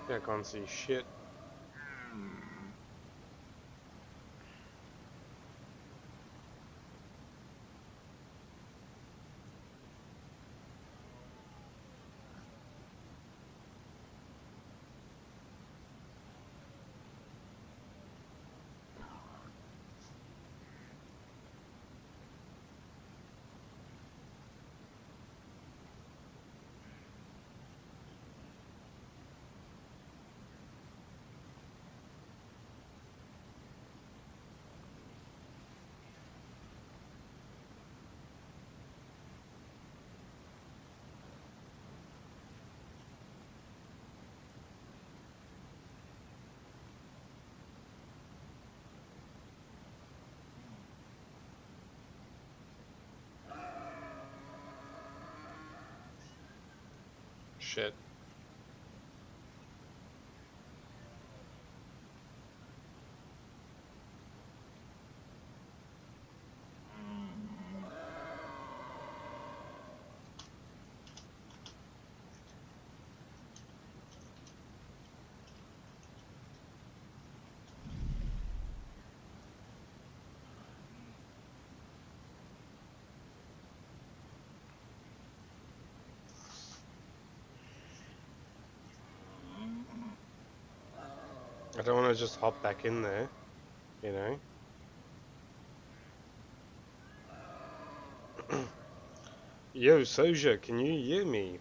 Yeah, I can't see shit. Shit. I don't want to just hop back in there, you know? Yo, Soja, can you hear me?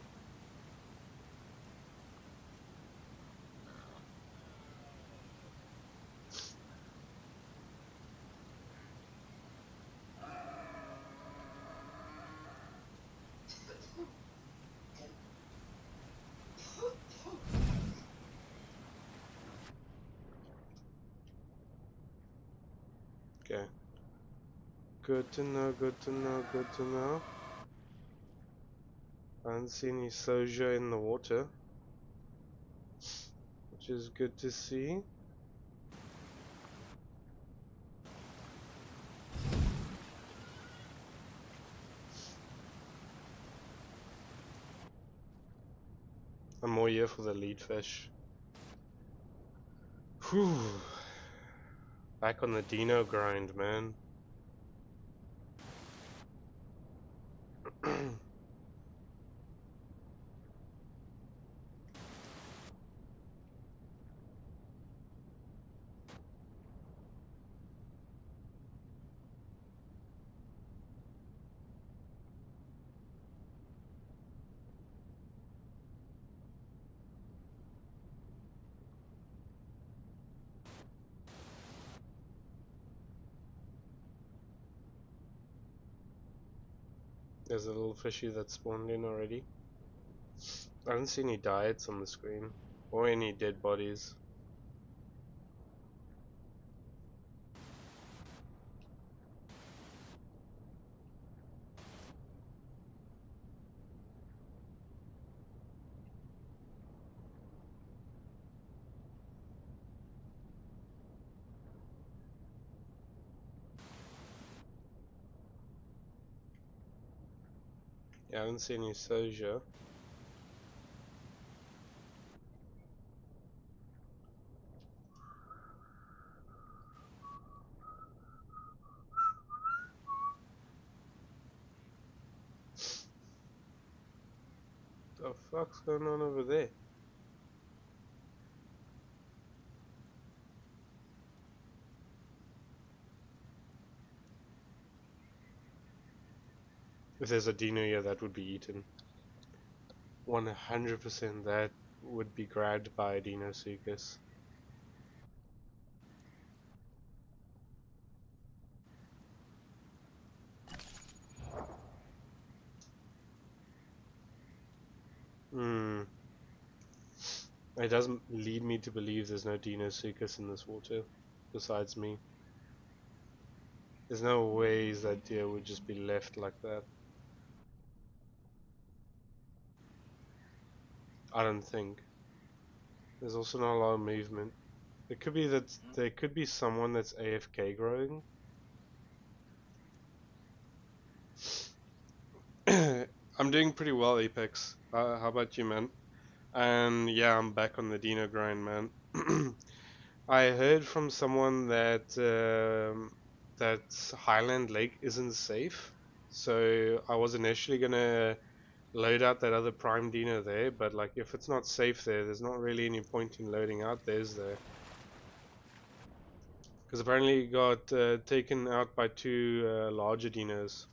Okay. Good to know, good to know, good to know. I don't see any Soja in the water, which is good to see. I'm more here for the lead fish. Whew. Back on the Deino grind, man. There's a little fishy that spawned in already. I don't see any diets on the screen, or any dead bodies. Yeah, I don't see any Soja. The fuck's going on over there? If there's a Deino here, that would be eaten. 100% that would be grabbed by a Deinosuchus. Hmm. It doesn't lead me to believe there's no Deinosuchus in this water, besides me. There's no ways that deer would just be left like that. I don't think. There's also not a lot of movement. It could be that there could be someone that's AFK growing. I'm doing pretty well, Apex. How about you, man? And yeah, I'm back on the Deino grind, man. I heard from someone that that Highland Lake isn't safe. So I was initially gonna load out that other Prime Deino there, but like if it's not safe there, there's not really any point in loading out theirs there. Because apparently it got taken out by two larger Dinos.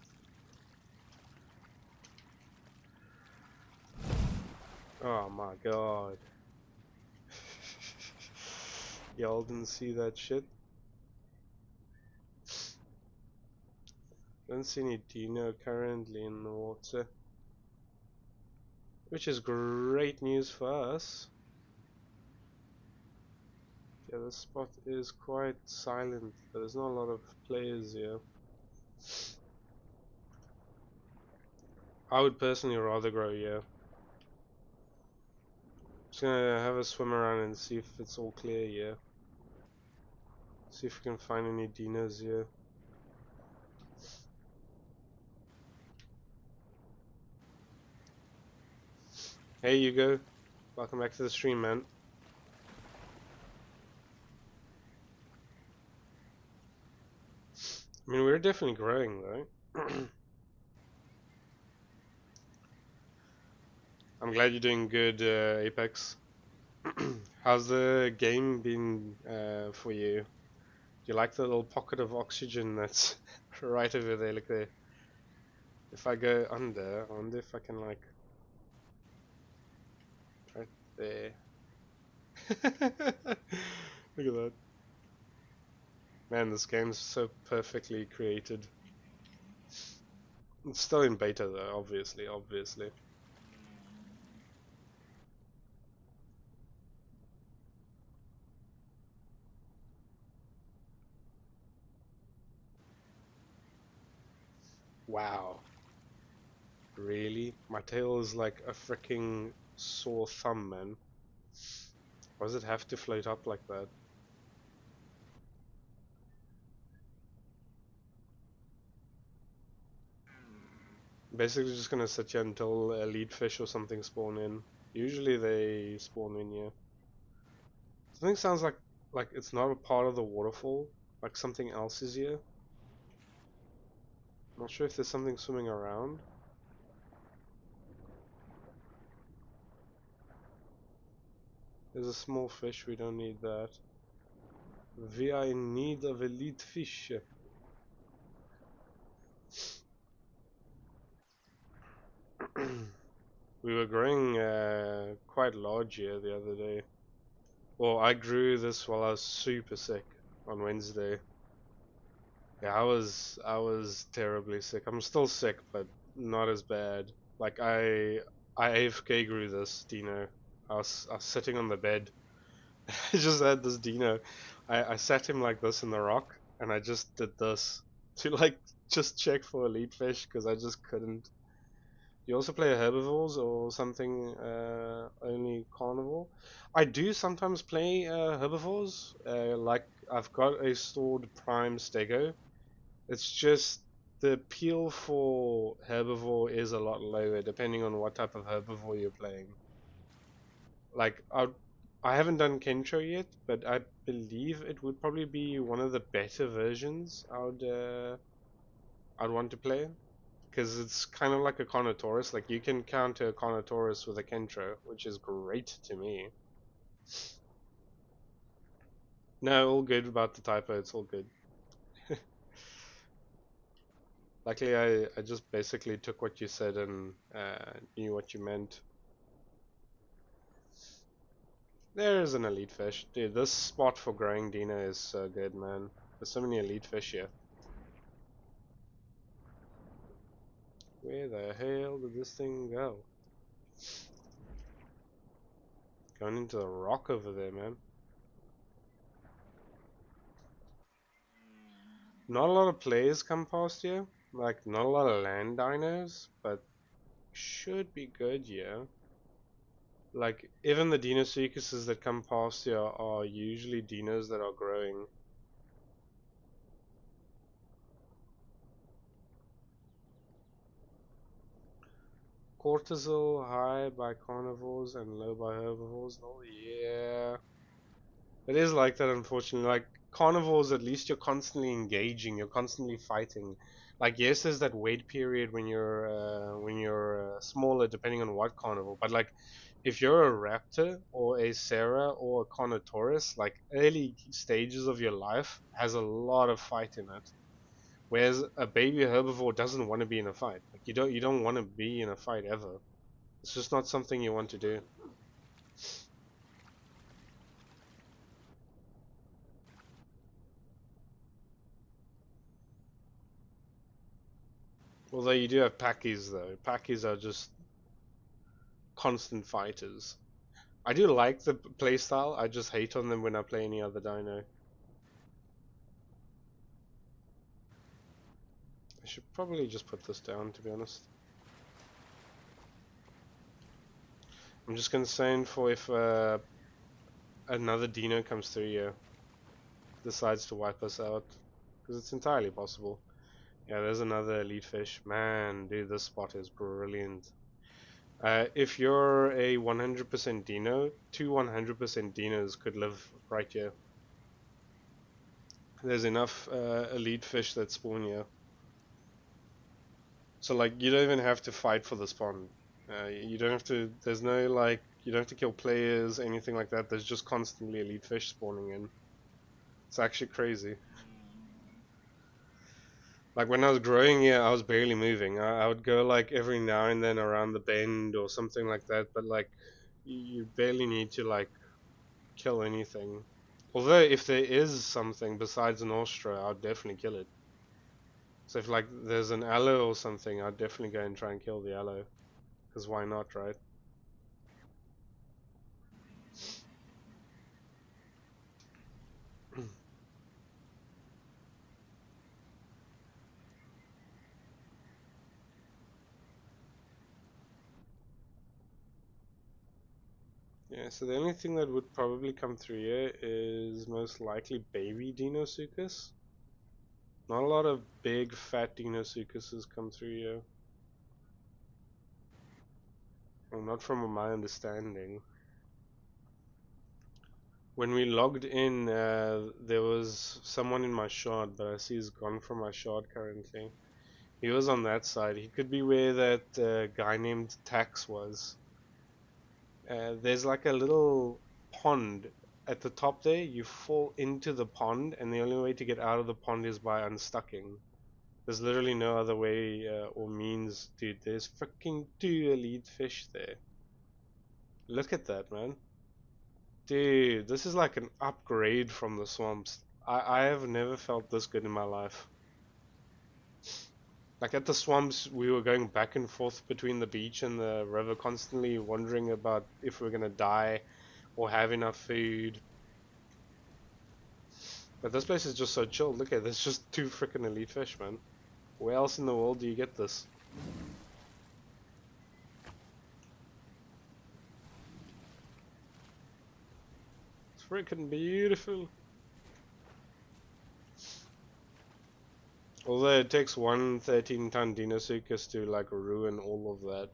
Oh my god. Y'all didn't see that shit? Don't see any Deino currently in the water. Which is great news for us. Yeah, this spot is quite silent. There's not a lot of players here. I would personally rather grow here. Just gonna have a swim around and see if it's all clear here. See if we can find any Dinos here. Hey Hugo, welcome back to the stream, man. I mean, we're definitely growing though. I'm glad you're doing good, Apex. How's the game been for you? Do you like the little pocket of oxygen that's right over there? Look there. If I go under, I wonder if I can like right there. Look at that. Man, this game's so perfectly created. It's still in beta though, obviously. Wow. Really? My tail is like a freaking sore thumb, man. Why does it have to float up like that? Basically just gonna sit here until a lead fish or something spawn in. Usually they spawn in here. Something sounds like it's not a part of the waterfall. Like something else is here. Not sure if there's something swimming around. There's a small fish, we don't need that. We are in need of a lead fish. We were growing quite large here the other day. Well, I grew this while I was super sick on Wednesday. Yeah, I was terribly sick. I'm still sick, but not as bad. Like I AFK grew this Deino. I was sitting on the bed. I just had this Deino. I sat him like this in the rock, and I just did this to like just check for elite fish because I just couldn't. You also play herbivores or something only carnivore? I do sometimes play herbivores. Like I've got a stored prime stego. It's just the appeal for herbivore is a lot lower depending on what type of herbivore you're playing. Like I haven't done Kentro yet, but I believe it would probably be one of the better versions I'd want to play. Because it's kind of like a Carnotaurus. Like you can counter a Carnotaurus with a Kentro, which is great to me. No, all good about the typo. It's all good. Luckily, I just basically took what you said and knew what you meant. There's an elite fish. Dude, this spot for growing Deino is so good, man. There's so many elite fish here. Where the hell did this thing go? Going into the rock over there, man. Not a lot of players come past here. Like, not a lot of land dinos, but should be good, yeah. Like, even the Deinosuchuses that come past here are usually dinos that are growing. Cortisol high by carnivores and low by herbivores. Oh yeah. It is like that, unfortunately. Like carnivores, at least you're constantly engaging, you're constantly fighting. Like yes, there's that wait period when you're smaller, depending on what carnivore. But like, if you're a raptor or a Sarah or a Carnotaurus, like early stages of your life has a lot of fight in it. Whereas a baby herbivore doesn't want to be in a fight. Like you don't want to be in a fight ever. It's just not something you want to do. Although you do have packies though. Packies are just constant fighters. I do like the playstyle, I just hate on them when I play any other dino. I should probably just put this down, to be honest. I'm just concerned for if another dino comes through here, decides to wipe us out, because it's entirely possible. Yeah, there's another elite fish. Man, dude, this spot is brilliant. If you're a 100% dino, two 100% dinos could live right here. There's enough elite fish that spawn here. So like you don't even have to fight for the spawn. You don't have to. There's no like you don't have to kill players, anything like that. There's just constantly elite fish spawning in. It's actually crazy. Like when I was growing here, I was barely moving. I would go like every now and then around the bend or something like that. But like you barely need to like kill anything. Although if there is something besides an Ostra, I'd definitely kill it. So if like there's an aloe or something, I'd definitely go and try and kill the aloe. Because why not, right? Yeah, so the only thing that would probably come through here is most likely baby Deinosuchus. Not a lot of big fat Deinosuchuses come through here. Well, not from my understanding. When we logged in, there was someone in my shard, but I see he's gone from my shard currently. He was on that side. He could be where that guy named Tax was. There's like a little pond at the top there. You fall into the pond, and the only way to get out of the pond is by unstucking. There's literally no other way or means, dude. There's freaking two elite fish there. Look at that, man. Dude, this is like an upgrade from the swamps. I have never felt this good in my life. Like at the swamps, we were going back and forth between the beach and the river, constantly wondering about if we're gonna die or have enough food. But this place is just so chill. Look at there's just two freaking elite fish, man. Where else in the world do you get this? It's freaking beautiful. Although it takes one 13-ton Deinosuchus to like ruin all of that.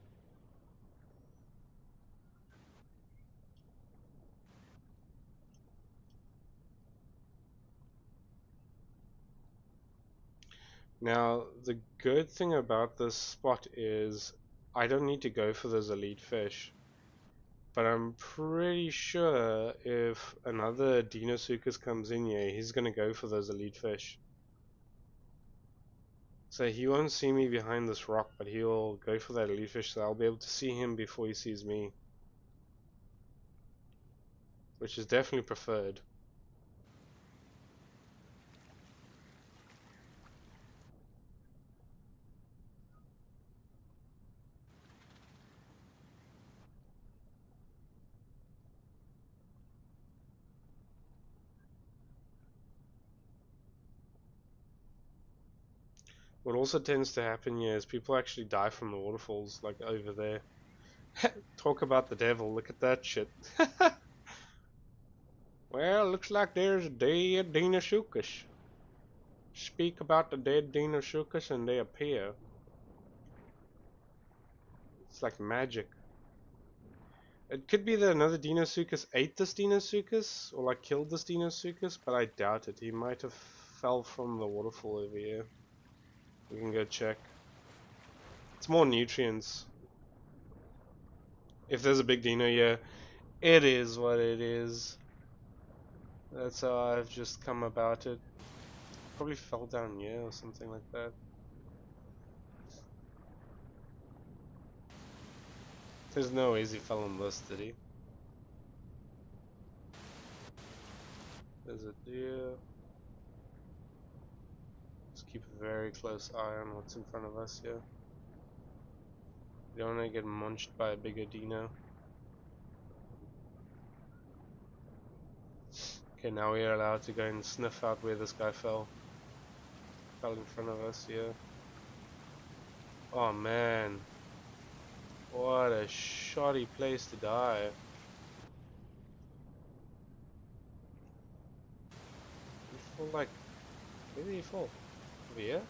Now, the good thing about this spot is I don't need to go for those elite fish. But I'm pretty sure if another Deinosuchus comes in here, he's gonna go for those elite fish. So he won't see me behind this rock, but he'll go for that elite fish, so I'll be able to see him before he sees me. Which is definitely preferred. What also tends to happen here is people actually die from the waterfalls, like over there. Talk about the devil, look at that shit. Well, looks like there's a dead Deinosuchus. Speak about the dead Deinosuchus and they appear. It's like magic. It could be that another Deinosuchus ate this Deinosuchus, or like killed this Deinosuchus, but I doubt it. He might have fell from the waterfall over here. We can go check. It's more nutrients. If there's a big Dino, yeah, it is what it is. That's how I've just come about it. Probably fell down here or something like that. There's no ways he fell on this, did he? There's a deer. Just keep a very close eye on what's in front of us here. We don't want to get munched by a bigger Dino. Okay, now we are allowed to go and sniff out where this guy fell. Fell in front of us here. Oh man. What a shoddy place to die. You fall like... Where did he fall? Over here?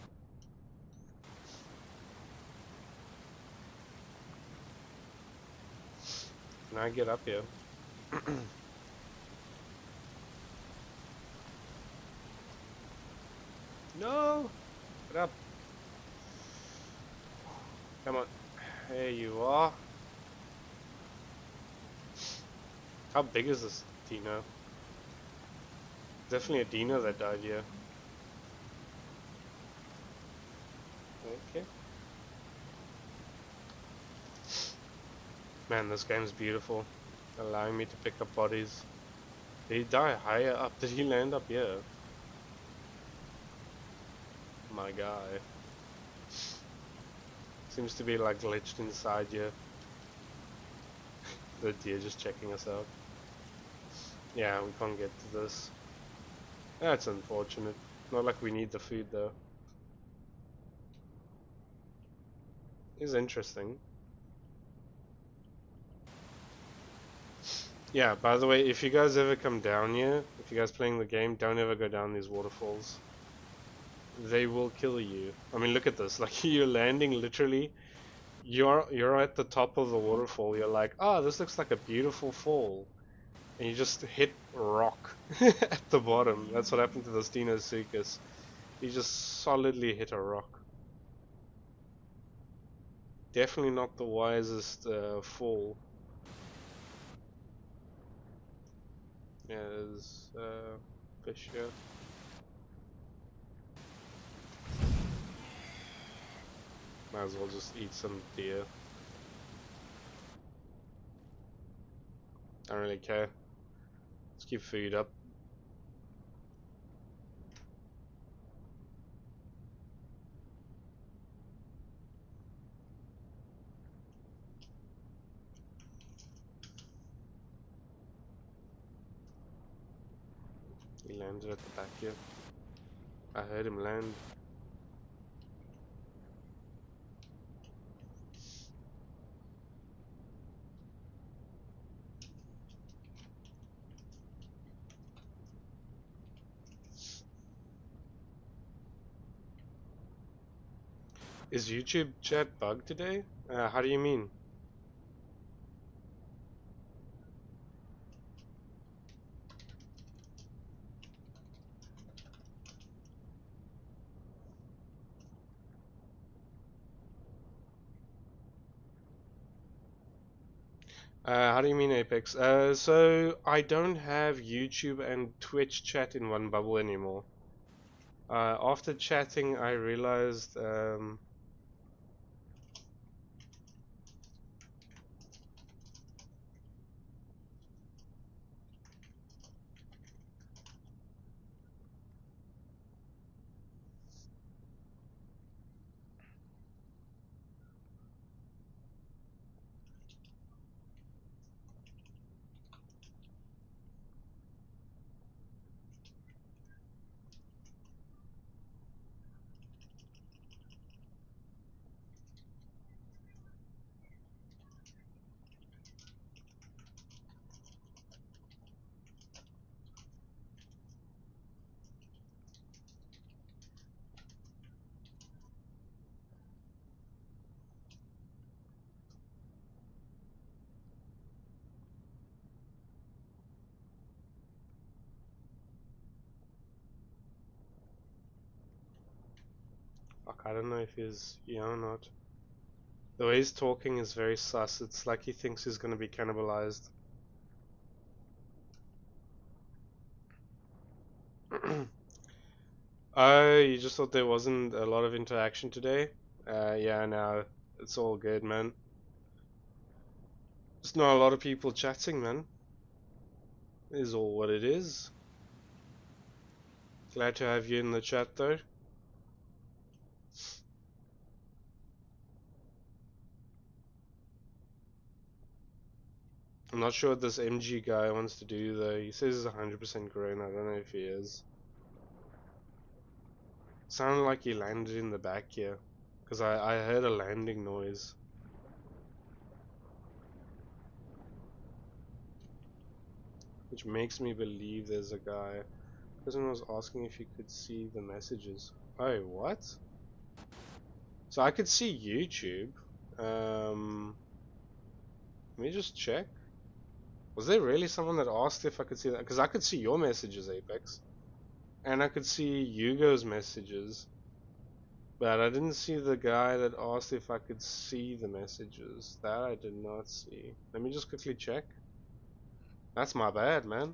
Can I get up here? No! Get up! Come on. There you are. How big is this Dino? Definitely a Dino that died here. Okay. Man, this game's beautiful. Allowing me to pick up bodies. Did he die higher up? Did he land up here? My guy. Seems to be like glitched inside here. The deer just checking us out. Yeah, we can't get to this. That's unfortunate. Not like we need the food though. It's interesting. Yeah, by the way, if you guys ever come down here, if you guys playing the game, don't ever go down these waterfalls. They will kill you. I mean, look at this. Like, you're landing literally. You're at the top of the waterfall. You're like, oh, this looks like a beautiful fall. And you just hit rock at the bottom. That's what happened to the Deinosuchus. He just solidly hit a rock. Definitely not the wisest fall. Yeah, there's fish here. Might as well just eat some deer. I don't really care. Let's keep food up. He landed at the back here. I heard him land. Is YouTube chat bugged today? How do you mean? How do you mean Apex? So I don't have YouTube and Twitch chat in one bubble anymore. After chatting, I realized fuck, I don't know if he's or not. The way he's talking is very sus. It's like he thinks he's gonna be cannibalized. Oh, you just thought there wasn't a lot of interaction today? Yeah, no, it's all good, man. Just not a lot of people chatting, man. Is all what it is. Glad to have you in the chat, though. I'm not sure what this MG guy wants to do, though. He says he's 100% grown. I don't know if he is. Sounded like he landed in the back here. Because I heard a landing noise. Which makes me believe there's a guy. Person was asking if you could see the messages. Oh, what? So I could see YouTube. Let me just check. Was there really someone that asked if I could see that? Because I could see your messages, Apex. And I could see Hugo's messages. But I didn't see the guy that asked if I could see the messages. That I did not see. Let me just quickly check. That's my bad, man.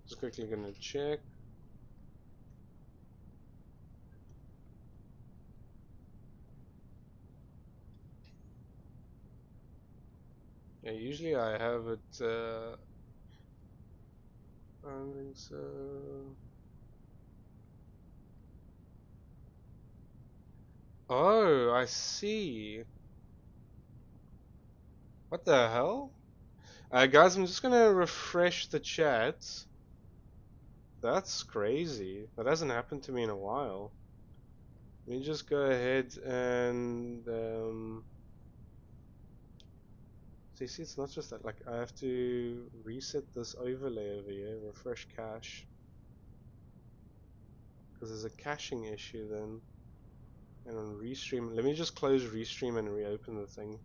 Just quickly gonna check. Yeah, usually I have it, I don't think so. Oh, I see. What the hell? Guys, I'm just gonna refresh the chat. That's crazy. That hasn't happened to me in a while. Let me just go ahead and so you see, it's not just that. Like I have to reset this overlay over here, refresh cache, because there's a caching issue then. And on restream, let me just close restream and reopen the thing,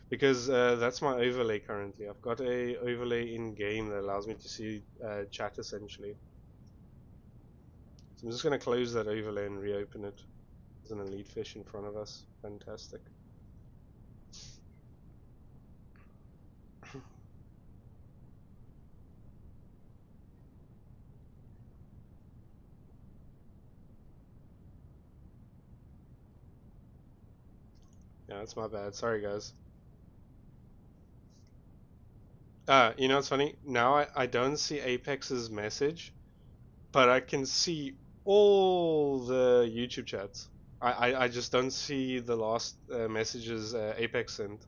because that's my overlay currently. I've got a overlay in game that allows me to see chat essentially. So I'm just gonna close that overlay and reopen it. There's an elite fish in front of us. Fantastic. Yeah, that's my bad. Sorry, guys. You know what's funny? Now I don't see Apex's message, but I can see all the YouTube chats. I just don't see the last messages Apex sent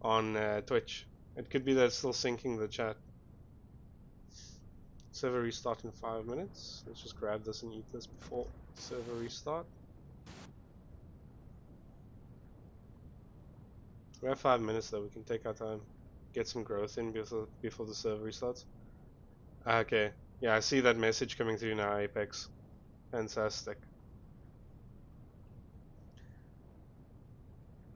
on Twitch. It could be that it's still syncing the chat. Server restart in 5 minutes. Let's just grab this and eat this before server restart. We have 5 minutes though. We can take our time, get some growth in before the server restarts. Okay. Yeah, I see that message coming through now, Apex. Fantastic.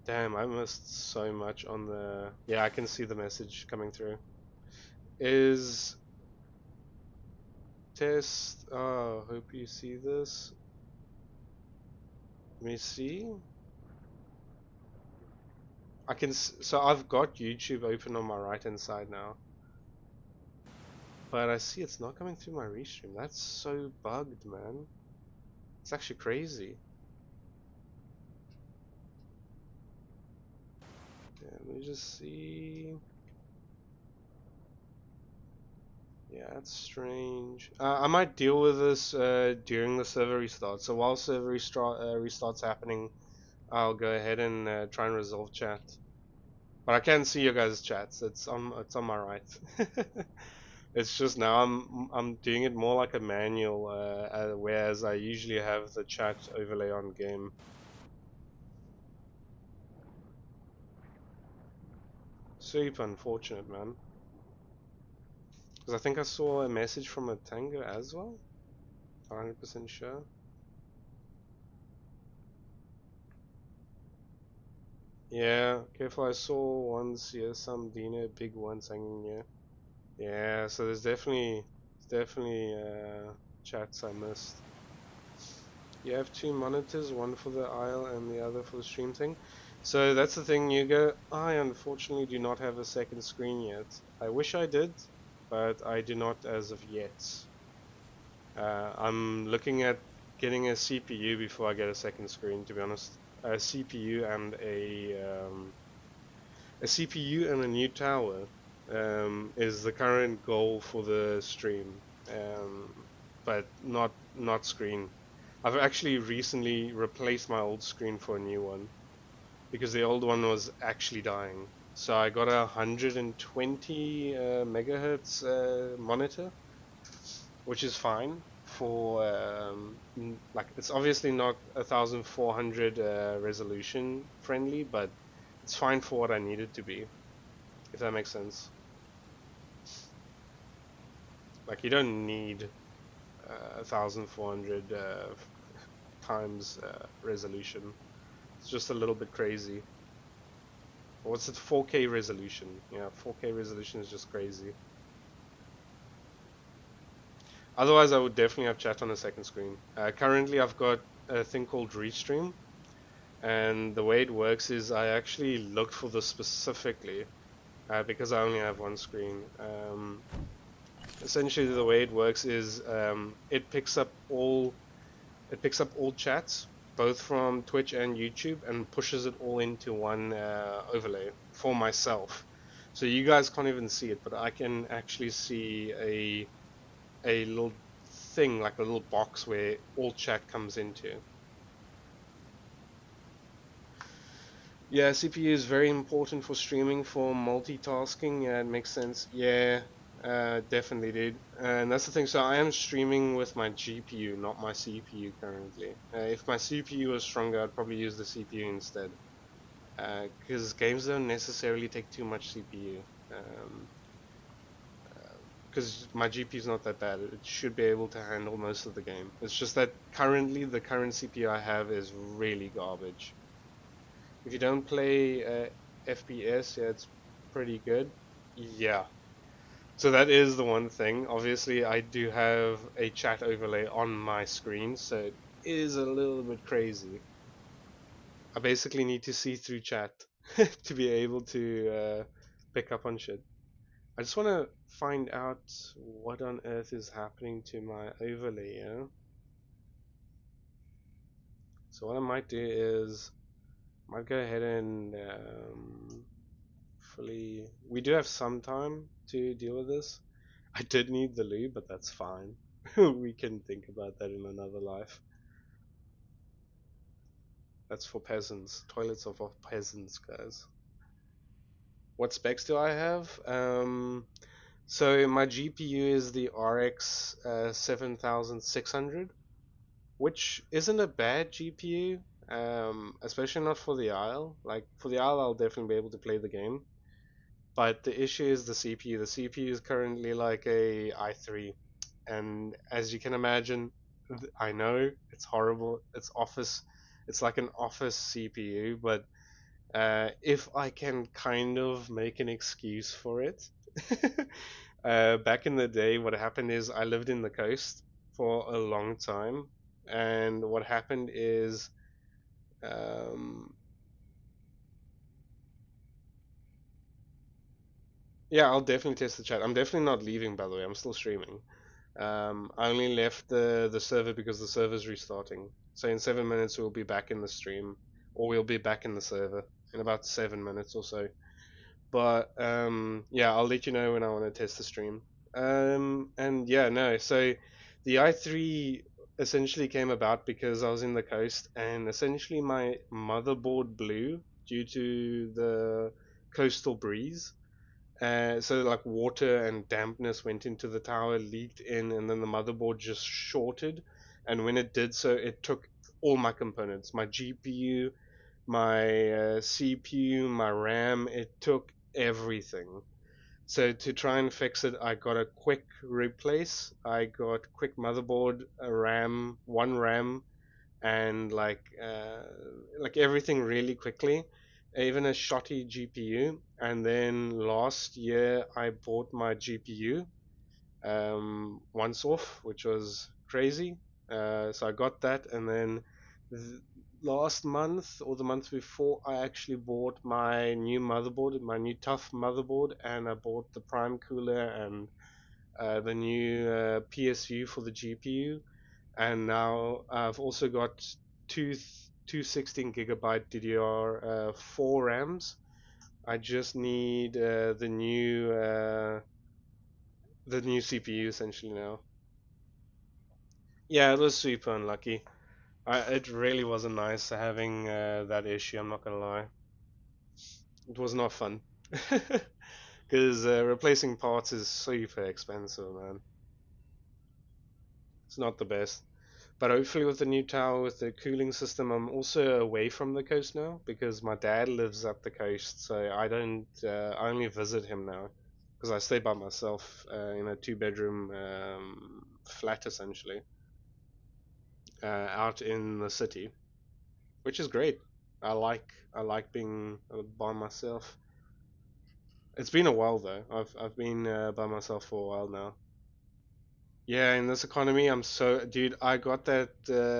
Damn, I missed so much on the... Yeah, I can see the message coming through. Is... Test... Oh, hope you see this. Let me see. I can... So I've got YouTube open on my right hand side now. But I see it's not coming through my restream. That's so bugged, man. It's actually crazy. Yeah, let me just see... Yeah, that's strange. I might deal with this during the server restart. So while server restart's happening, I'll go ahead and try and resolve chat. But I can see your guys' chats. It's on my right. It's just now I'm doing it more like a manual, whereas I usually have the chat overlay on game. Super unfortunate, man. Because I think I saw a message from a Tango as well. 100% sure. Yeah, careful. I saw ones here, some Deino big ones hanging here. Yeah, so there's definitely chats I missed. You have two monitors, one for the aisle and the other for the stream thing. So that's the thing, you go, I unfortunately do not have a second screen yet. I wish I did, but I do not as of yet. I'm looking at getting a CPU before I get a second screen, to be honest. A CPU and a CPU and a new tower is the current goal for the stream, but not screen. I've actually recently replaced my old screen for a new one because the old one was actually dying. So I got a 120 megahertz monitor, which is fine for like it's obviously not 1400 resolution friendly, but it's fine for what I need it to be, if that makes sense. Like you don't need 1400 times resolution. It's just a little bit crazy. What's it? 4K resolution. Yeah, 4K resolution is just crazy. Otherwise, I would definitely have chat on a second screen. Currently, I've got a thing called Restream, and the way it works is I actually looked for this specifically because I only have one screen. Essentially, the way it works is it picks up all chats, both from Twitch and YouTube, and pushes it all into one overlay for myself. So you guys can't even see it, but I can actually see a little thing, like a little box where all chat comes into. Yeah, CPU is very important for streaming, for multitasking. Yeah, it makes sense. Yeah, definitely, dude. And that's the thing. So I am streaming with my GPU, not my CPU currently. If my CPU was stronger, I'd probably use the CPU instead. Because games don't necessarily take too much CPU. Because my GPU is not that bad. It should be able to handle most of the game. It's just that currently the current CPU I have is really garbage. If you don't play FPS, yeah, it's pretty good. Yeah. So that is the one thing. Obviously, I do have a chat overlay on my screen, so it is a little bit crazy. I basically need to see through chat to be able to pick up on shit. I just want to find out what on earth is happening to my overlay, yeah? So what I might do is I might go ahead and fully. We do have some time to deal with this. I did need the loo, but that's fine. We can think about that in another life. That's for peasants. Toilets are for peasants, guys. What specs do I have? So my GPU is the RX 7600, which isn't a bad GPU, especially not for the Isle. Like for the Isle, I'll definitely be able to play the game. But the issue is the CPU. The CPU is currently like a i3, and as you can imagine, I know it's horrible. It's office. It's like an office CPU, but if I can kind of make an excuse for it, back in the day, what happened is I lived in the coast for a long time, and what happened is, um, yeah, I'll definitely test the chat. I'm definitely not leaving, by the way. I'm still streaming. I only left the server because the server's restarting. So in 7 minutes we'll be back in the stream, or we'll be back in the server in about 7 minutes or so. But yeah, I'll let you know when I want to test the stream. And yeah, no. So the i3 essentially came about because I was in the coast, and essentially my motherboard blew due to the coastal breeze. So like water and dampness went into the tower, leaked in, and then the motherboard just shorted. And when it did so, it took all my components, my GPU, my CPU, my RAM. It took everything. So to try and fix it, I got a quick replace. I got quick motherboard, a RAM, one RAM, and like everything really quickly, even a shoddy GPU. And then last year I bought my GPU once off, which was crazy. So I got that, and then th- last month or the month before, I actually bought my new motherboard, my new tough motherboard, and I bought the prime cooler and the new PSU for the GPU, and now I've also got two 16 gigabyte DDR4 RAMs. I just need the new CPU essentially now. Yeah, it was super unlucky. It really wasn't nice having that issue. I'm not gonna lie, it was not fun because replacing parts is super expensive, man. It's not the best. But hopefully, with the new tower, with the cooling system, I'm also away from the coast now because my dad lives up the coast, so I don't. I only visit him now because I stay by myself in a two-bedroom flat essentially out in the city, which is great. I like being by myself. It's been a while though. I've been by myself for a while now. Yeah, in this economy, I'm so dude. I got that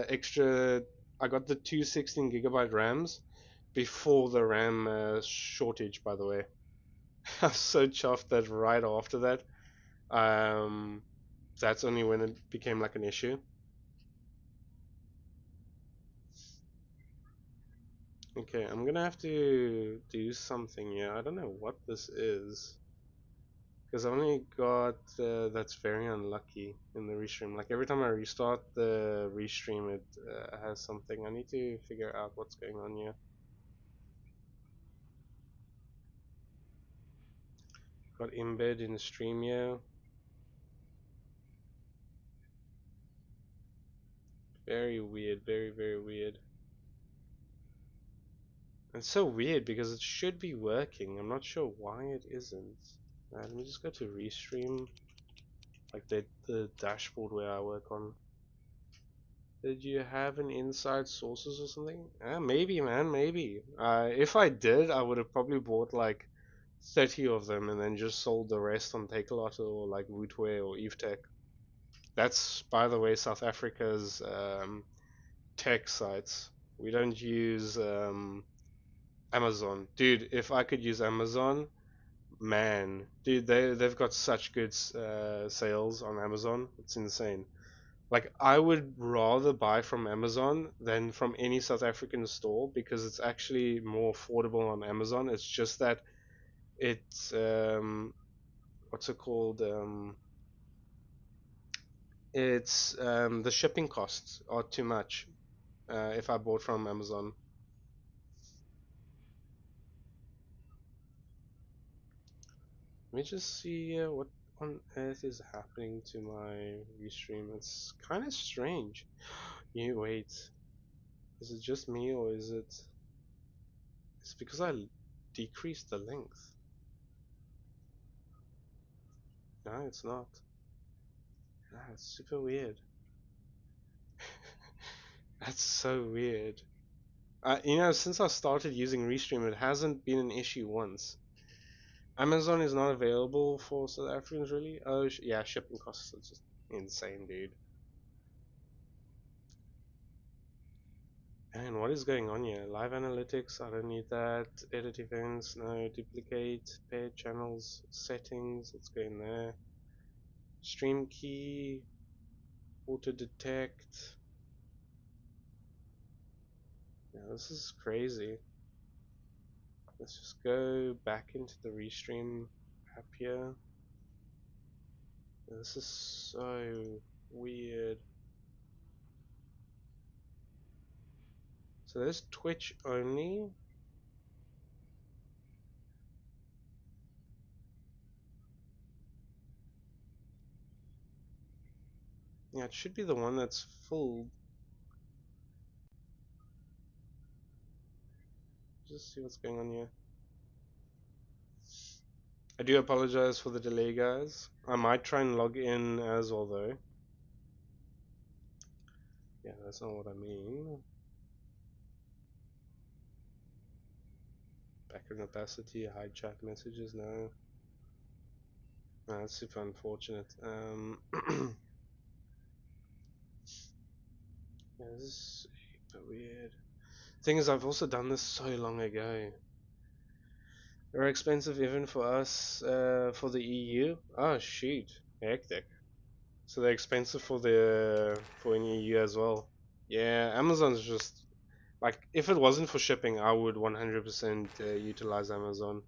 extra. I got the two 16 gigabyte RAMs before the RAM shortage. By the way, I'm so chuffed that right after that, um, that's only when it became like an issue. Okay, I'm gonna have to do something here. I don't know what this is. Because I only got that's very unlucky in the restream. Like every time I restart the restream, it has something. I need to figure out what's going on here. Got embed in stream here. Very weird. Very very weird. It's so weird because it should be working. I'm not sure why it isn't. Let me just go to restream, like the dashboard where I work on. Did you have an inside sources or something? Maybe, man, maybe. If I did, I would have probably bought like 30 of them and then just sold the rest on Takealot or like Wootware or EveTech. That's, by the way, South Africa's tech sites. We don't use Amazon. Dude, if I could use Amazon, man, dude, they've got such good sales on Amazon. It's insane. Like I would rather buy from Amazon than from any South African store because it's actually more affordable on Amazon. It's just that it's what's it called? It's the shipping costs are too much if I bought from Amazon. Let me just see what on earth is happening to my restream. It's kind of strange. You wait, is it just me or is it? It's because I decreased the length. No, it's not. That's super weird. That's so weird. Since I started using Restream, it hasn't been an issue once. Amazon is not available for South Africans, really. Oh, yeah, shipping costs are just insane, dude. And what is going on here? Live analytics, I don't need that. Edit events, no. Duplicate, pair channels, settings, let's go in there. Stream key, auto detect. Yeah, this is crazy. Let's just go back into the Restream app here. This is so weird. So there's Twitch only. Yeah, it should be the one that's full. Just see what's going on here. I do apologize for the delay, guys. I might try and log in as well, though. Yeah, that's not what I mean. Background opacity, hide chat messages, no. No, that's super unfortunate. Yeah, this is super weird. Thing is, I've also done this so long ago. They're expensive even for us, for the EU. Oh shoot, hectic. So they're expensive for in EU as well. Yeah, Amazon's just like if it wasn't for shipping, I would 100% utilize Amazon.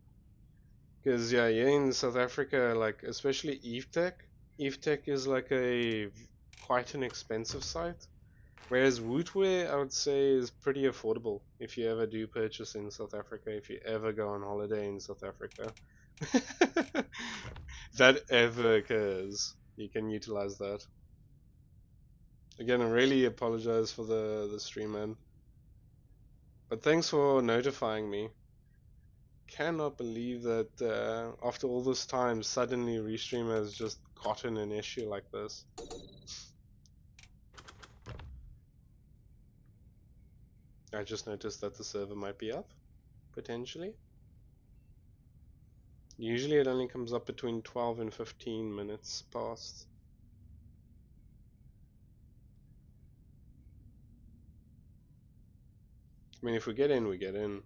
Because yeah, in South Africa, like especially EveTech, EveTech is like a quite an expensive site. Whereas Wootware, I would say, is pretty affordable if you ever do purchase in South Africa, if you ever go on holiday in South Africa. That ever occurs, you can utilize that. Again, I really apologize for the stream, man. But thanks for notifying me. Cannot believe that after all this time, suddenly Restream has just gotten an issue like this. I just noticed that the server might be up, potentially. Usually it only comes up between 12 and 15 minutes past. I mean, if we get in, we get in.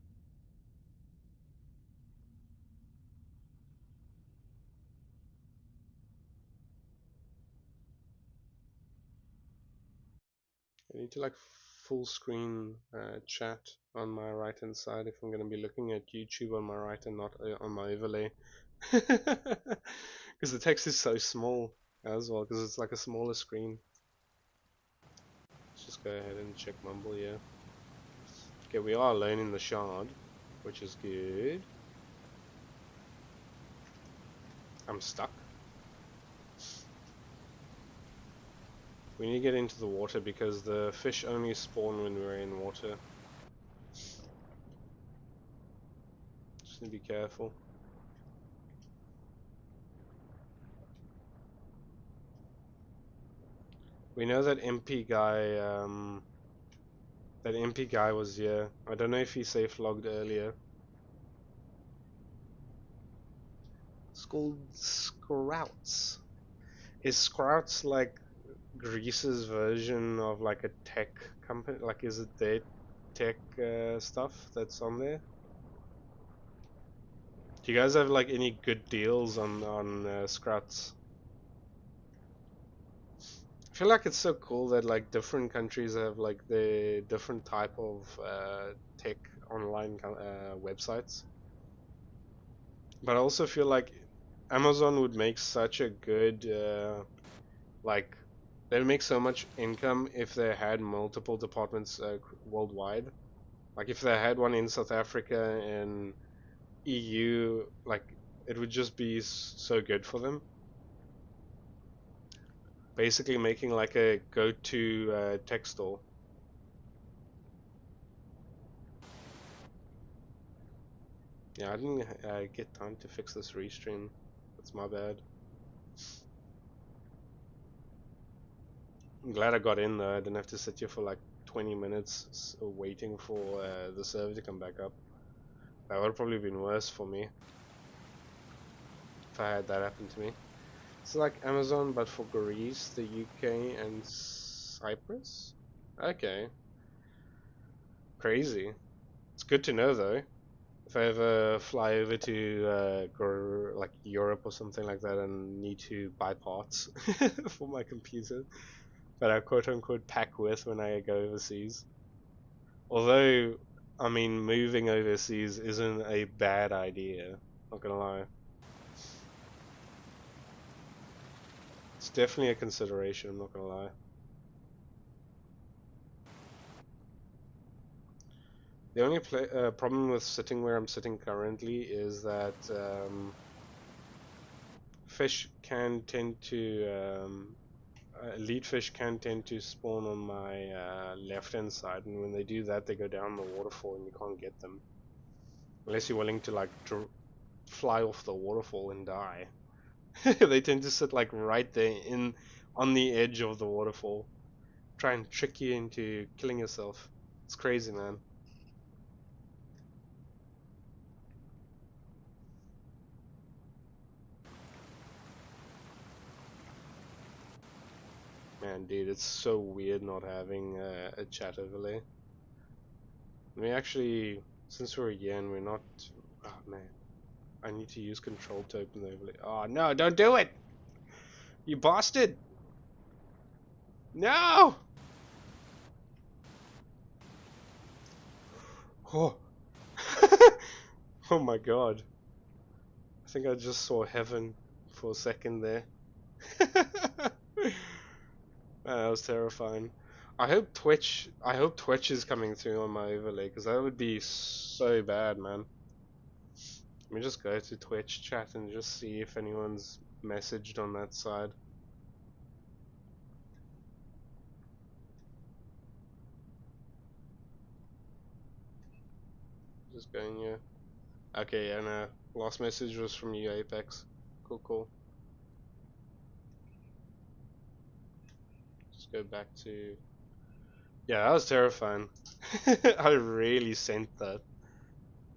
I need to like full screen chat on my right hand side if I'm going to be looking at YouTube on my right and not on my overlay. Because the text is so small as well, because it's like a smaller screen. Let's just go ahead and check Mumble here. Okay, we are alone in the shard, which is good. I'm stuck. We need to get into the water because the fish only spawn when we're in water. Just need to be careful. We know that MP guy was here. I don't know if he safe logged earlier. It's called Scrouts. Is Scrouts like Greece's version of like a tech company? Like, is it their tech stuff that's on there? Do you guys have like any good deals on Scrouts? I feel like it's so cool that like different countries have like their different type of tech online websites. But I also feel like Amazon would make such a good like they'd make so much income if they had multiple departments worldwide. Like if they had one in South Africa and EU, like it would just be so good for them. Basically making like a go-to tech store. Yeah, I didn't get time to fix this restream. That's my bad. I'm glad I got in though. I didn't have to sit here for like 20 minutes waiting for the server to come back up. That would have probably been worse for me if I had that happen to me. It's like Amazon, but for Greece, the UK, and Cyprus? Okay. Crazy. It's good to know though. If I ever fly over to like Europe or something like that and need to buy parts for my computer that I quote unquote pack with when I go overseas. Although, I mean, moving overseas isn't a bad idea, not gonna lie. It's definitely a consideration, I'm not gonna lie. The only problem with sitting where I'm sitting currently is that fish can tend to elite fish can tend to spawn on my left hand side, and when they do that, they go down the waterfall, and you can't get them unless you're willing to like fly off the waterfall and die. They tend to sit like right there in on the edge of the waterfall, try and trick you into killing yourself. It's crazy, man. Man, dude, it's so weird not having a chat overlay. Let me actually, since we're here and we're not... Oh, man. I need to use control to open the overlay. Oh, no, don't do it! You bastard! No! Oh. Oh my god. I think I just saw heaven for a second there. That was terrifying. I hope Twitch is coming through on my overlay, because that would be so bad, man. Let me just go to Twitch chat and just see if anyone's messaged on that side. Just going here. Okay, and last message was from you, Apex. Cool, cool. Just go back to... Yeah, that was terrifying. I really sent that.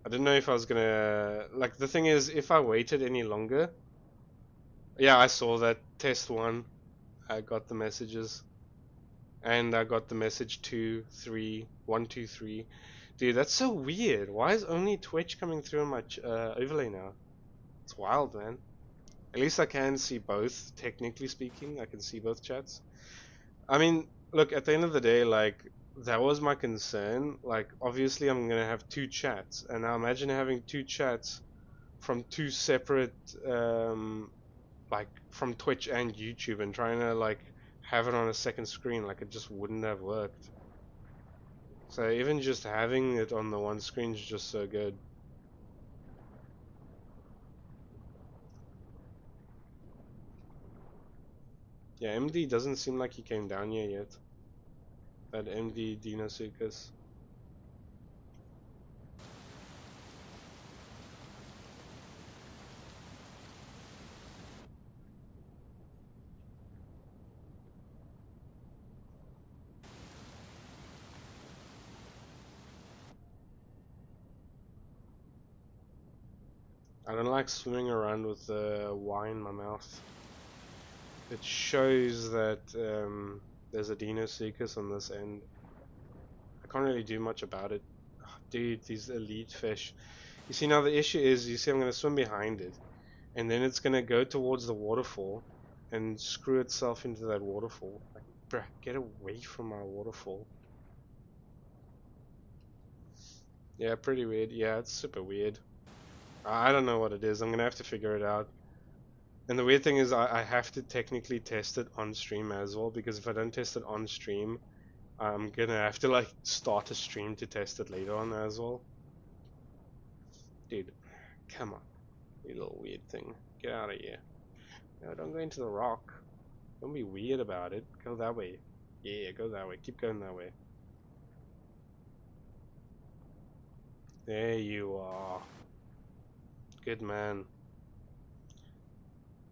I didn't know if I was gonna... Like, the thing is, if I waited any longer... Yeah, I saw that. Test 1. I got the messages. And I got the message 2, 3, 1, 2, 3. Dude, that's so weird. Why is only Twitch coming through on my overlay now? It's wild, man. At least I can see both, technically speaking. I can see both chats. I mean, look, at the end of the day, like, that was my concern. Like, obviously I'm gonna have two chats. And now imagine having two chats from two separate, like, from Twitch and YouTube, and trying to, like, have it on a second screen. Like, it just wouldn't have worked. So even just having it on the one screen is just so good. Yeah, MD doesn't seem like he came down here yet. That MD Deino. I don't like swimming around with the Y in my mouth. It shows that there's a Deinosuchus on this end. I can't really do much about it. Ugh, dude, these elite fish. You see, now the issue is, you see I'm going to swim behind it, and then it's going to go towards the waterfall and screw itself into that waterfall. Like, bruh, get away from my waterfall. Yeah, pretty weird. Yeah, it's super weird. I don't know what it is. I'm going to have to figure it out. And the weird thing is, I have to technically test it on stream as well, because if I don't test it on stream, I'm gonna have to like start a stream to test it later on as well. Dude, come on, you little weird thing. Get out of here. No, don't go into the rock. Don't be weird about it. Go that way. Yeah, go that way. Keep going that way. There you are. Good man.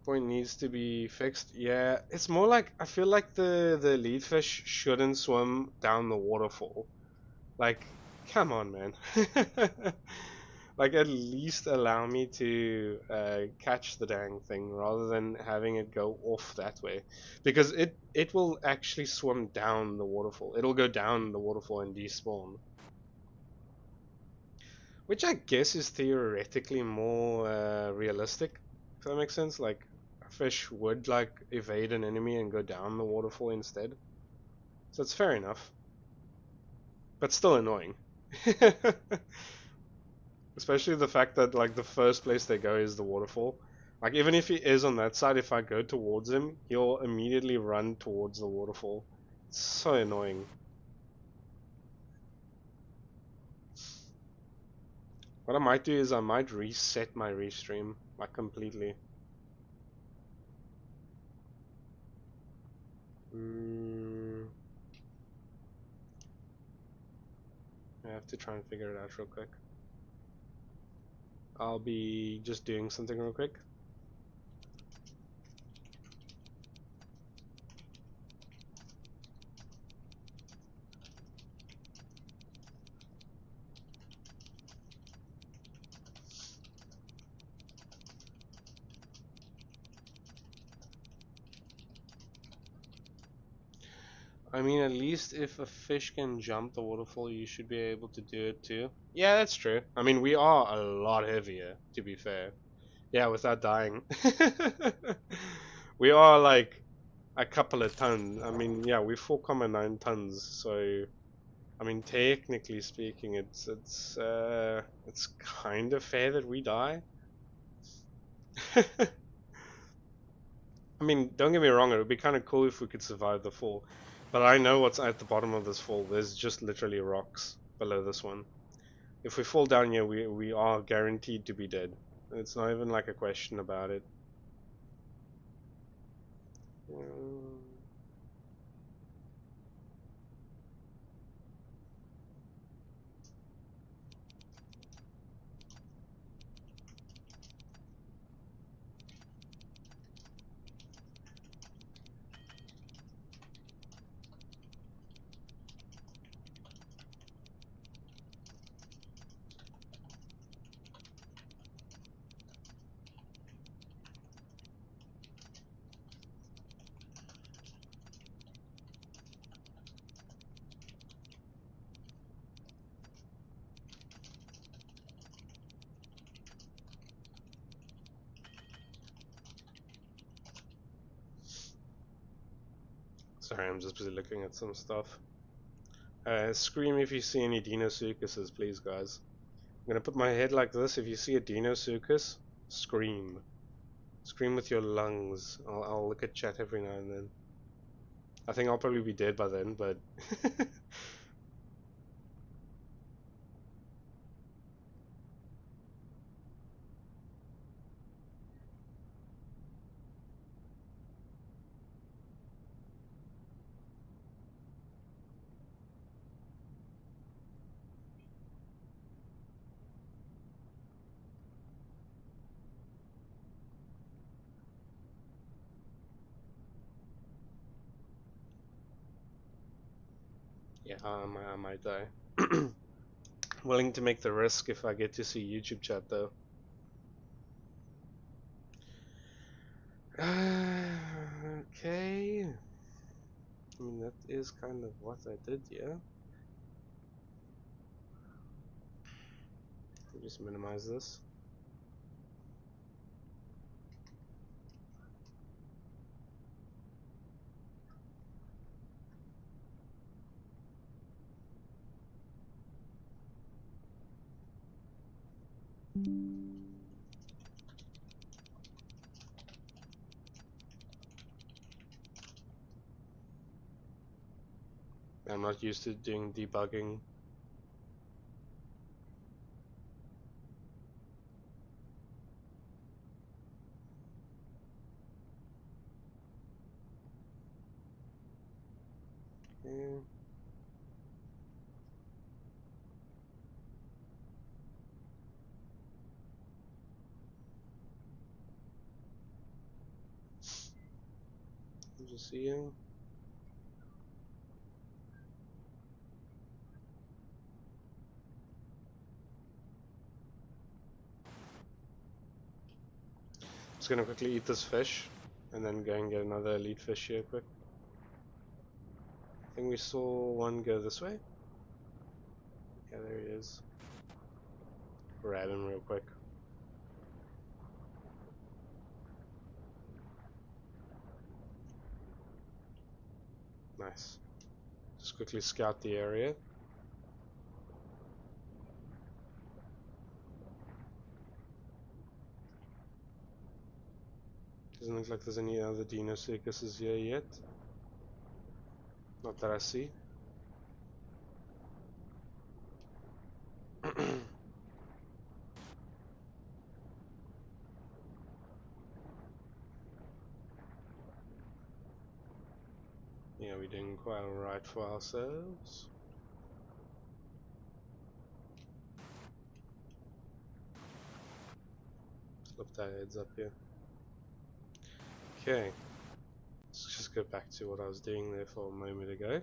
Point needs to be fixed. Yeah, it's more like, I feel like the lead fish shouldn't swim down the waterfall. Like, come on, man. Like, at least allow me to catch the dang thing rather than having it go off that way. Because it will actually swim down the waterfall. It'll go down the waterfall and despawn. Which I guess is theoretically more realistic, if that makes sense. Like, a fish would, like, evade an enemy and go down the waterfall instead. So it's fair enough. But still annoying. Especially the fact that, like, the first place they go is the waterfall. Like, even if he is on that side, if I go towards him, he'll immediately run towards the waterfall. It's so annoying. What I might do is I might reset my restream, like, completely. I have to try and figure it out real quick. I'll be just doing something real quick. I mean, at least if a fish can jump the waterfall, you should be able to do it too. Yeah, that's true. I mean, we are a lot heavier, to be fair. Yeah, without dying. We are like a couple of tons. I mean, yeah, we're 4.9 tons, so I mean, technically speaking, it's kind of fair that we die. I mean, don't get me wrong, it would be kind of cool if we could survive the fall. But I know what's at the bottom of this fall. There's just literally rocks below this one. If we fall down here, we are guaranteed to be dead. It's not even like a question about it. Um, Sorry, I'm just busy looking at some stuff. Scream if you see any Deinosuchuses, please, guys. I'm gonna put my head like this. If you see a Deinosuchus, scream. Scream with your lungs. I'll look at chat every now and then. I think I'll probably be dead by then, but yeah, I might die. Willing to make the risk if I get to see YouTube chat though. Okay. I mean, that is kind of what I did, yeah. I'll just minimize this. I'm not used to doing debugging. Yeah. Just seeing. Just gonna quickly eat this fish, and then go and get another elite fish here quick. I think we saw one go this way. Yeah, there he is. Grab him real quick. Nice. Just quickly scout the area. Doesn't look like there's any other Deinosuchuses here yet. Not that I see. Yeah, we're doing quite alright for ourselves. Let's lift our heads up here. Okay. Let's just go back to what I was doing there for a moment ago.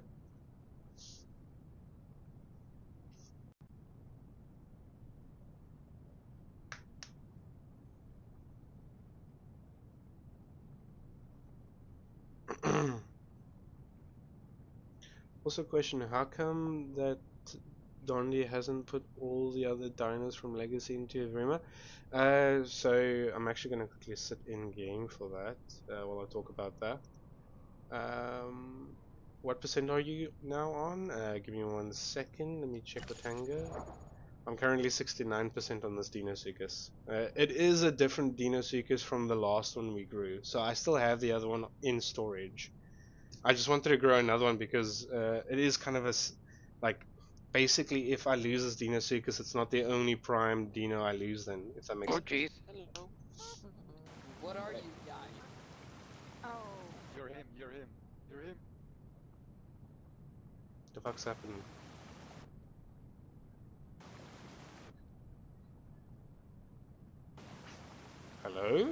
Also, question: how come that Dondi hasn't put all the other dinos from Legacy into Evrima? So I'm actually going to quickly sit in game for that while I talk about that. Um, what percent are you now on? Give me 1 second. Let me check the Tango. I'm currently 69% on this Deinosuchus. It is a different Deinosuchus from the last one we grew, so I still have the other one in storage. I just wanted to grow another one because it is kind of like basically if I lose this Deinosuchus, it's not the only prime Dino I lose then, if that makes Oh, sense. jeez. Hello. What are Like, you guys? Oh. You're him, you're him, you're him. the fuck's happening? Hello?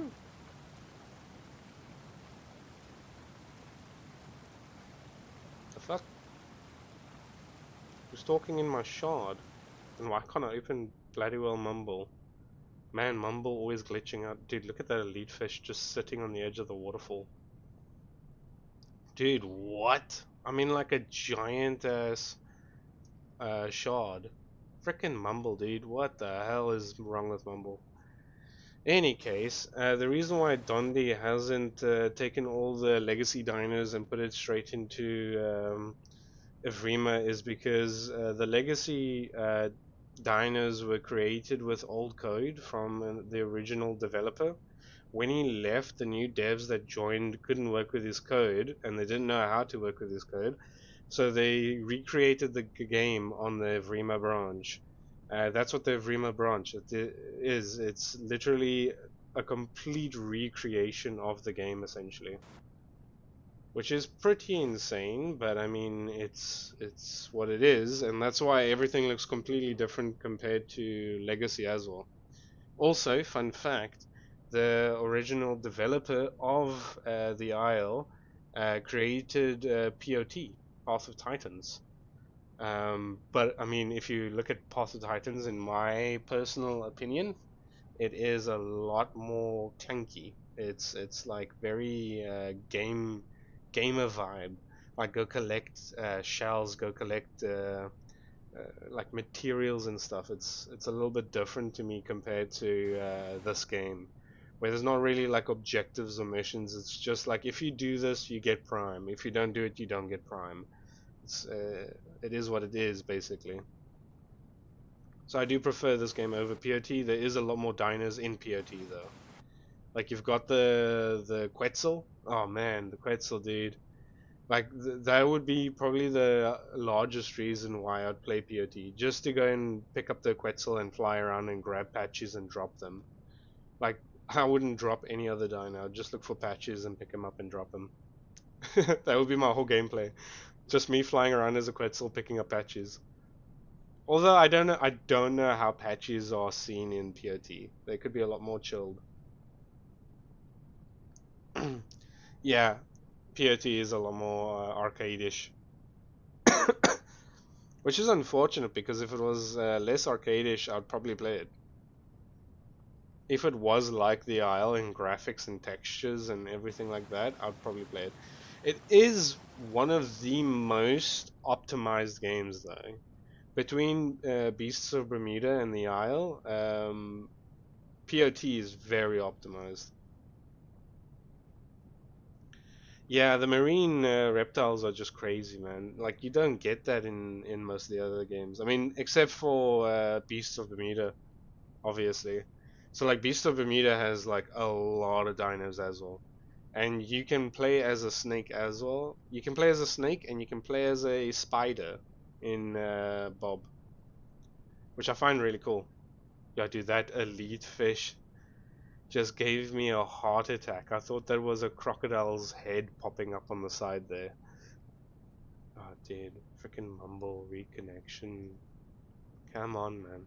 The fuck? Who's talking in my shard? And why can't I open bloody well Mumble? Man, Mumble always glitching out. Dude, look at that elite fish just sitting on the edge of the waterfall. Dude, what? I'm in like a giant ass shard. Frickin' Mumble, dude. What the hell is wrong with Mumble? Any case, the reason why Dondi hasn't taken all the legacy diners and put it straight into Evrima is because the legacy diners were created with old code from the original developer. When he left, the new devs that joined couldn't work with his code, and they didn't know how to work with his code. So they recreated the game on the Vrima branch. That's what the Vrima branch is. It's literally a complete recreation of the game, essentially, which is pretty insane. But I mean, it's what it is, and that's why everything looks completely different compared to Legacy as well. Also, fun fact: the original developer of the Isle created POT, Path of Titans. But I mean, if you look at Path of Titans, in my personal opinion, it is a lot more clunky. It's like very gamer vibe. Like go collect shells, go collect like materials and stuff. It's a little bit different to me compared to this game, where there's not really like objectives or missions. It's just like if you do this, you get prime. If you don't do it, you don't get prime. It's it is what it is basically. So I do prefer this game over POT. There is a lot more diners in POT though. Like you've got the Quetzal. Oh man, the Quetzal, dude. Like that would be probably the largest reason why I'd play POT, just to go and pick up the Quetzal and fly around and grab patches and drop them. Like I wouldn't drop any other dino. I'd just look for patches and pick them up and drop them. That would be my whole gameplay. Just me flying around as a Quetzal picking up patches. Although I don't know how patches are seen in POT. They could be a lot more chilled. Yeah, POT is a lot more arcade-ish. Which is unfortunate because if it was less arcade-ish, I'd probably play it. If it was like the Isle in graphics and textures and everything like that, I'd probably play it. It is one of the most optimized games though. Between Beasts of Bermuda and the Isle, POT is very optimized. Yeah, the marine reptiles are just crazy, man. Like you don't get that in most of the other games. I mean, except for Beasts of Bermuda, obviously. So like Beasts of Bermuda has like a lot of dinos as well, and you can play as a snake as well. You can play as a snake and you can play as a spider in Bob, which I find really cool. Yeah, dude, that elite fish just gave me a heart attack. I thought that was a crocodile's head popping up on the side there. Oh, dude, freaking Mumble reconnection. Come on, man.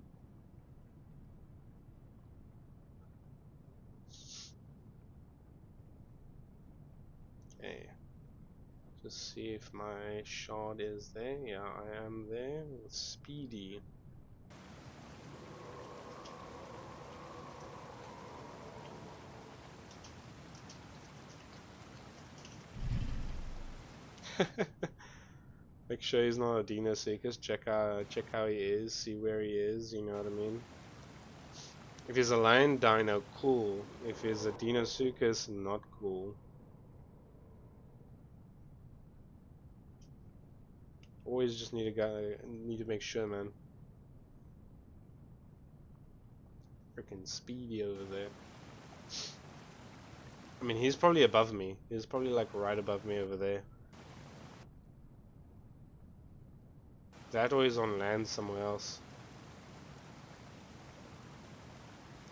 Okay, just see if my shard is there. Yeah, I am there. Speedy. Make sure he's not a Deinosuchus. Check how he is. See where he is. You know what I mean? If he's a lion dino, cool. If he's a Deinosuchus, not cool. Always just need to make sure, man. Freaking speedy over there. I mean, he's probably above me. He's probably like right above me over there. That or he's on land somewhere else.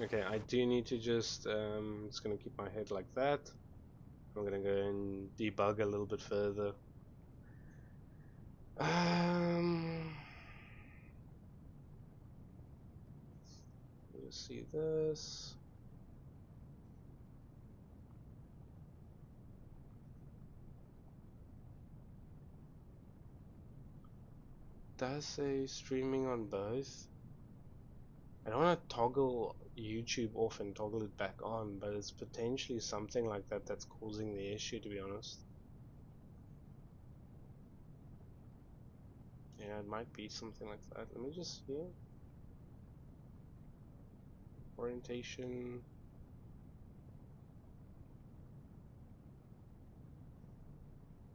Okay, I do need to just gonna keep my head like that. I'm gonna go and debug a little bit further. Let's see this. Does say streaming on both. I don't want to toggle YouTube off and toggle it back on, but it's potentially something like that that's causing the issue, to be honest. Yeah, it might be something like that. Let me just, yeah. Orientation.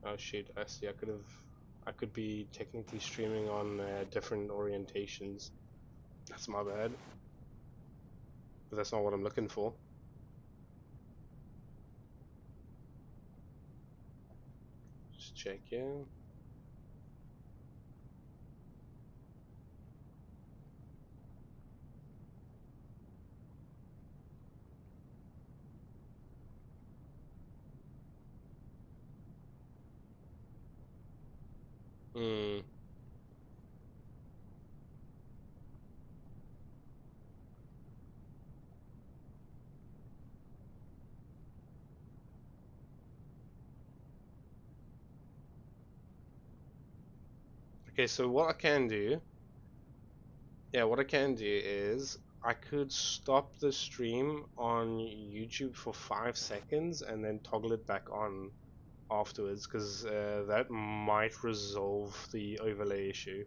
Oh shit, I see. I could be technically streaming on different orientations. That's my bad. But that's not what I'm looking for. Just check, yeah. Hmm. Okay, so what I can do, yeah, what I can do is I could stop the stream on YouTube for 5 seconds and then toggle it back on afterwards, because that might resolve the overlay issue.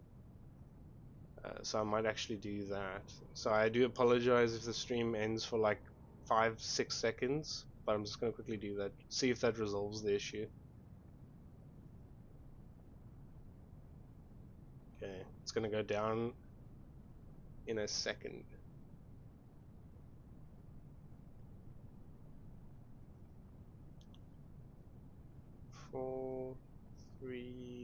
So I might actually do that. So I do apologize if the stream ends for like 5-6 seconds, but I'm just going to quickly do that. See if that resolves the issue. Okay, it's going to go down in a second. 4, 3,